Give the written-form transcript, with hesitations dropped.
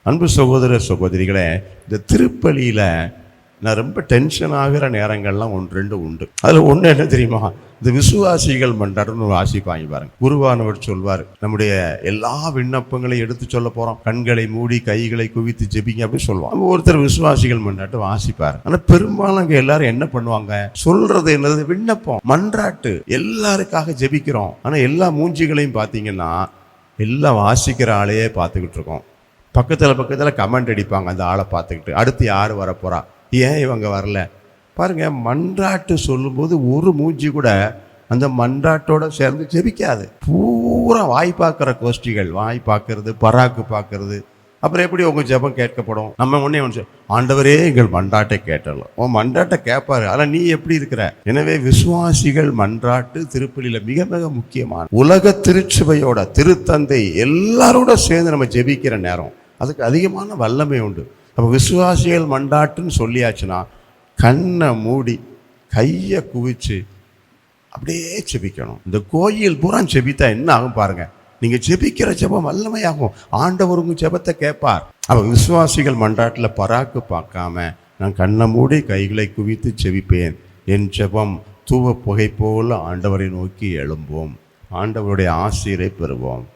அன்பு சகோதர சகோதரிகளே, இந்த திருப்பலியில் நான் ரொம்ப டென்ஷன் ஆகிற நேரங்கள்லாம் ஒன்று ரெண்டு உண்டு. அதில் ஒன்று என்ன தெரியுமா? இந்த விசுவாசிகள் மன்றாடுன்னு ஒரு வாசிப்பாங்க பாருங்க. குருவானவர் சொல்வார், நம்முடைய எல்லா விண்ணப்பங்களையும் எடுத்து சொல்ல போகிறோம், கண்களை மூடி கைகளை குவித்து ஜெபிங்க அப்படின்னு சொல்லுவாங்க. ஒருத்தர் விசுவாசிகள் மன்றாட்டு வாசிப்பார். ஆனால் பெரும்பாலும் அங்கே எல்லாரும் என்ன பண்ணுவாங்க, சொல்றது என்னது, விண்ணப்பம் மன்றாட்டு, எல்லாருக்காக ஜெபிக்கிறோம். ஆனால் எல்லா மூஞ்சிகளையும் பார்த்தீங்கன்னா எல்லாம் வாசிக்கிற ஆளையே பார்த்துக்கிட்டு இருக்கோம். பக்கத்தில் கமெண்ட் அடிப்பாங்க அந்த ஆளை பார்த்துக்கிட்டு, அடுத்து யார் வரப்போறா, ஏன் இவங்க வரல. பாருங்க, மன்றாட்டு சொல்லும்போது ஒரு மூஞ்சி கூட அந்த மன்றாட்டோட சேர்ந்து ஜெபிக்காது. பூரா வாய் பார்க்குற கோஷ்டிகள், வாய் பார்க்கறது, பராக்கு பார்க்கறது. அப்புறம் எப்படி உங்கள் ஜெபம் கேட்கப்படும்? நம்ம ஒன்றே ஒன்று, ஆண்டவரே எங்கள் மன்றாட்டை கேட்டலாம். உன் மன்றாட்டை கேட்பாரு, ஆனால் நீ எப்படி இருக்கிற? எனவே விசுவாசிகள் மன்றாட்டு திருப்பலியில் மிக மிக முக்கியமான, உலக திருச்சபையோட திருத்தந்தை எல்லாரோட சேர்ந்து நம்ம ஜெபிக்கிற நேரம், அதுக்கு அதிகமான வல்லமை உண்டு. அப்போ விசுவாசிகள் மன்றாட்டுன்னு சொல்லியாச்சுன்னா கண்ணை மூடி கையை குவிச்சு அப்படியே செபிக்கணும். இந்த கோயில் பூரா செபித்தா என்ன ஆகும் பாருங்க, நீங்க ஜெபிக்கிற ஜெபம் வல்லமையாகும், ஆண்டவர் உங்க ஜெபத்தை கேட்பார். அப்ப விசுவாசிகள் மன்றாட்டில் பராக்கு பார்க்காம நான் கண்ணை மூடி கைகளை குவித்து செபிப்பேன், என் ஜெபம் தூவ புகை போல ஆண்டவரை நோக்கி எழும்போம், ஆண்டவருடைய ஆசீரை பெறுவோம்.